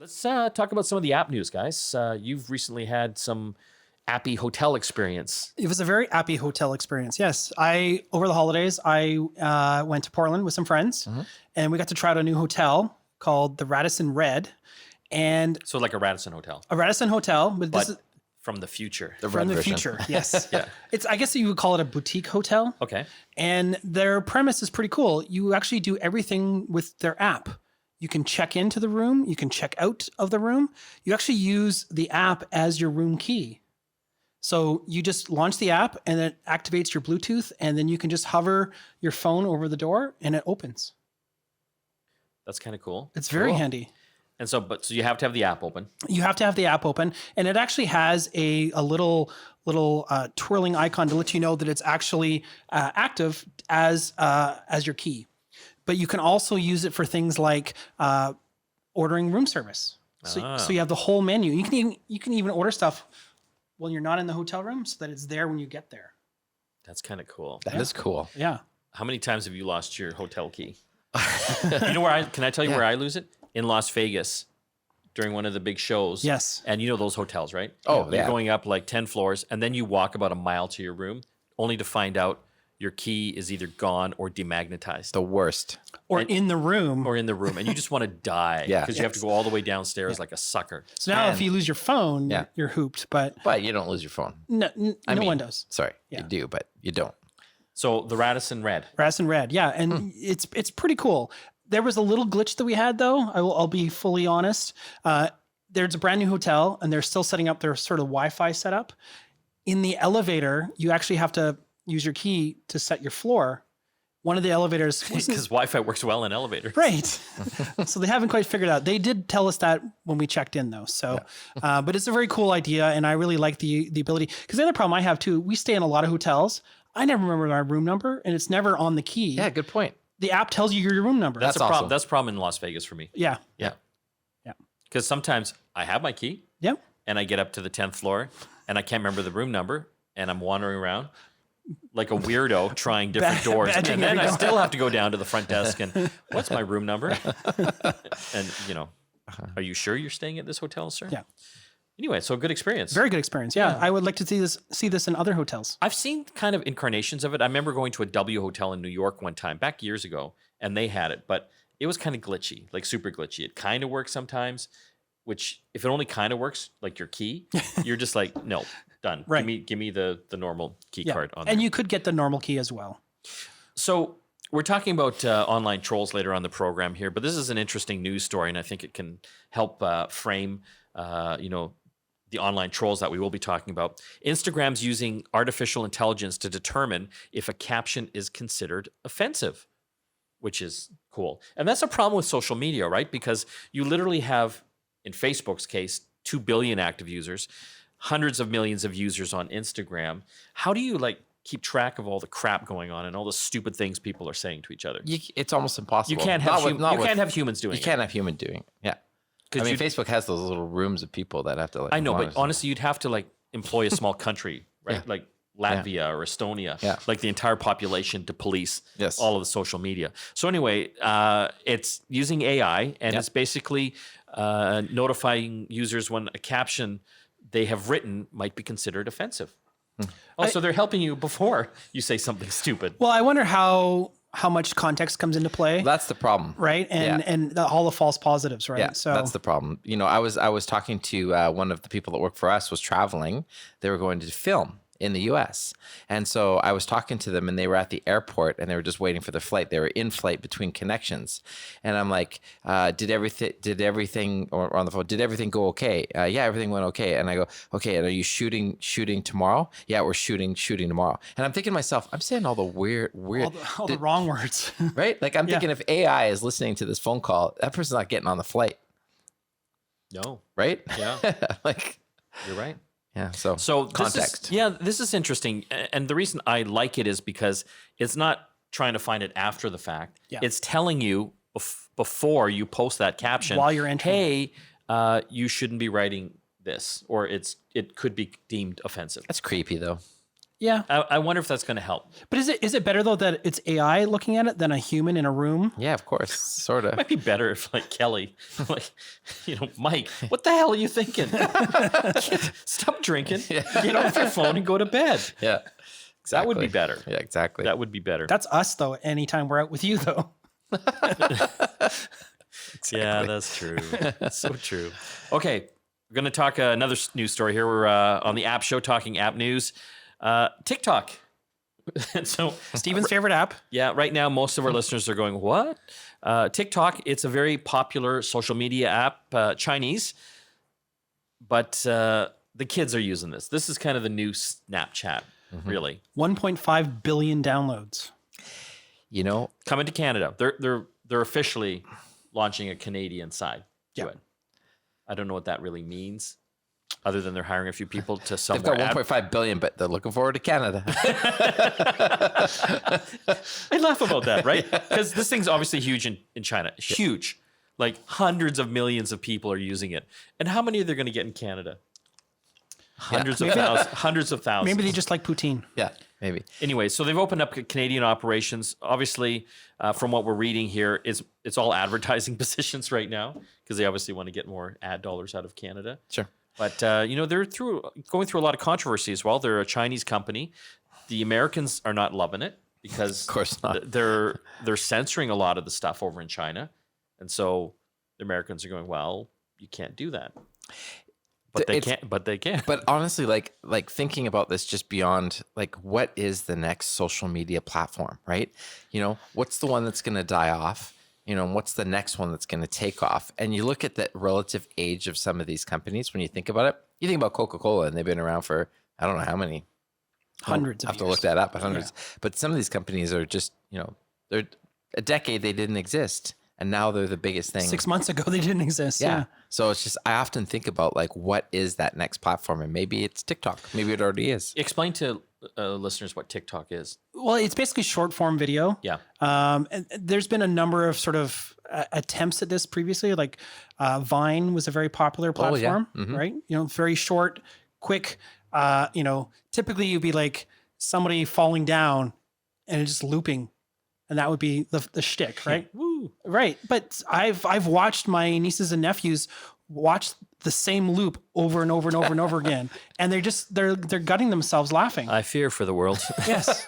Let's talk about some of the app news, guys. You've recently had some Appy hotel experience. It was a very Appy hotel experience. Yes. Over the holidays, I went to Portland with some friends and we got to try out a new hotel called the Radisson Red. And So like a Radisson hotel, a Radisson hotel, but this is from the future. from the future. Yes. Yeah. It's, I guess you would call it a boutique hotel. Okay. And their premise is pretty cool. You actually do everything with their app. You can check into the room. You can check out of the room. You actually use the app as your room key. So you just launch the app and it activates your Bluetooth, and then you can just hover your phone over the door and it opens. That's kind of cool. It's very handy. And so you have to have the app open. You have to have the app open, and it actually has a little twirling icon to let you know that it's actually active as your key. But you can also use it for things like ordering room service. So you have the whole menu. You can even order stuff when you're not in the hotel room, so that it's there when you get there. That's kind of cool. That is cool. Yeah. How many times have you lost your hotel key? You know where can I tell you where I lose it? In Las Vegas during one of the big shows. Yes. And you know those hotels, right? Oh, You're going up like 10 floors, and then you walk about a mile to your room, only to find out your key is either gone or demagnetized. The worst. Or in the room. Or in the room. And you just want to die. Yeah. Because you have to go all the way downstairs like a sucker. So now if you lose your phone, you're hooped. But you don't lose your phone. no one does. Sorry, you do, but you don't. So the Radisson Red. Radisson Red, yeah, and it's pretty cool. There was a little glitch that we had, though. I'll be fully honest. There's a brand new hotel, and they're still setting up their sort of Wi-Fi setup. In the elevator, you actually have to use your key to set your floor. One of the elevators Because Wi-Fi works well in elevators. right. So they haven't quite figured out. They did tell us that when we checked in, though. So, but it's a very cool idea, and I really like the ability. Because the other problem I have too, we stay in a lot of hotels. I never remember my room number, and it's never on the key. Yeah, good point. The app tells you your room number. That's a problem. awesome. That's a problem in Las Vegas for me. Yeah. Yeah. Because sometimes I have my key Yep. and I get up to the 10th floor and I can't remember the room number and I'm wandering around like a weirdo trying different doors. And then I still have to go down to the front desk and what's my room number? And, are you sure you're staying at this hotel, sir? Yeah. Anyway, so good experience. Very good experience. Yeah. I would like to see this in other hotels. I've seen kind of incarnations of it. I remember going to a W hotel in New York one time back years ago, and they had it, but it was kind of glitchy, like super glitchy. It kind of works sometimes, which if it only kind of works, like your key, you're just like, no, done. Right. Give me the normal key card on there. And you could get the normal key as well. So we're talking about online trolls later on the program here, but this is an interesting news story, and I think it can help frame, the online trolls that we will be talking about. Instagram's using artificial intelligence to determine if a caption is considered offensive, which is cool. And that's a problem with social media, right? Because you literally have, in Facebook's case, 2 billion active users, hundreds of millions of users on Instagram. How do you keep track of all the crap going on and all the stupid things people are saying to each other? It's almost impossible. You can't have humans doing it. You can't have human doing it. Yeah. I mean, Facebook has those little rooms of people that have to I know, but honestly, you'd have to employ a small country, right? Yeah. Like Latvia or Estonia, Yeah. like the entire population to police all of the social media. So anyway, it's using AI, and it's basically notifying users when a caption they have written might be considered offensive. So they're helping you before you say something stupid. Well, I wonder how much context comes into play. That's the problem. Right. And all the false positives, right? Yeah, so that's the problem. I was talking to one of the people that work for us was traveling. They were going to film in the US. And so I was talking to them and they were at the airport and they were just waiting for their flight. They were in flight between connections. And I'm like, did everything or on the phone, did everything go okay? Yeah, everything went okay. And I go, okay, and are you shooting tomorrow? Yeah, we're shooting tomorrow. And I'm thinking to myself, I'm saying all the weird, all the wrong words. Right? Like I'm thinking if AI is listening to this phone call, that person's not getting on the flight. No. Right? Yeah. You're right. Yeah. So context. This is interesting. And the reason I like it is because it's not trying to find it after the fact. Yeah. It's telling you before you post that caption, while you're entering. Hey, you shouldn't be writing this, or it could be deemed offensive. That's creepy though. Yeah. I wonder if that's going to help. But is it better though that it's AI looking at it than a human in a room? Yeah, of course, sort It of. might be better if like Kelly, like, Mike, what the hell are you thinking? Stop drinking. Get off your phone and go to bed. Yeah, exactly. That would be better. Yeah, exactly. That would be better. That's us though. Anytime we're out with you though. Yeah, that's true. That's so true. Okay, we're going to talk another news story here. We're on the App Show talking app news. TikTok. And so Steven's favorite app. yeah, right now most of our listeners are going, what? TikTok, it's a very popular social media app, Chinese, but the kids are using this. This is kind of the new Snapchat, really. 1.5 billion downloads. You know, Coming to Canada. They're officially launching a Canadian side to it. I don't know what that really means, other than they're hiring a few people to they've somewhere. got 1.5 billion, but they're looking forward to Canada. I laugh about that, right? Because this thing's obviously huge in China. Huge. Like hundreds of millions of people are using it. And how many are they going to get in Canada? Hundreds of thousands. Maybe they just like poutine. Yeah, maybe. Anyway, so they've opened up Canadian operations. Obviously, from what we're reading here, it's all advertising positions right now because they obviously want to get more ad dollars out of Canada. Sure. But they're going through a lot of controversy as well. They're a Chinese company. The Americans are not loving it because Of course not. they're censoring a lot of the stuff over in China, and so the Americans are going, well, you can't do that. But they It's- can't. But they can. But honestly, like thinking about this just beyond like what is the next social media platform, right? You know, what's the one that's going to die off? You know, and what's the next one that's going to take off? And you look at the relative age of some of these companies when you think about it. You think about Coca-Cola, and they've been around for I don't know how many. Hundreds I of have to years. look that up, but hundreds. But some of these companies are just, they're a decade they didn't exist, and now they're the biggest thing. 6 months ago, they didn't exist. Yeah. So it's just, I often think about like, what is that next platform? And maybe it's TikTok. Maybe it already is. Explain to listeners what TikTok is. Well, it's basically short form video. Yeah. And there's been a number of sort of attempts at this previously. Like Vine was a very popular Oh, yeah. platform, right? Very short, quick. Typically you'd be like somebody falling down and just looping, and that would be the shtick, right? Woo. Right. But I've watched my nieces and nephews watch the same loop over and over and over and over again, and they're gutting themselves laughing. I fear for the world. Yes.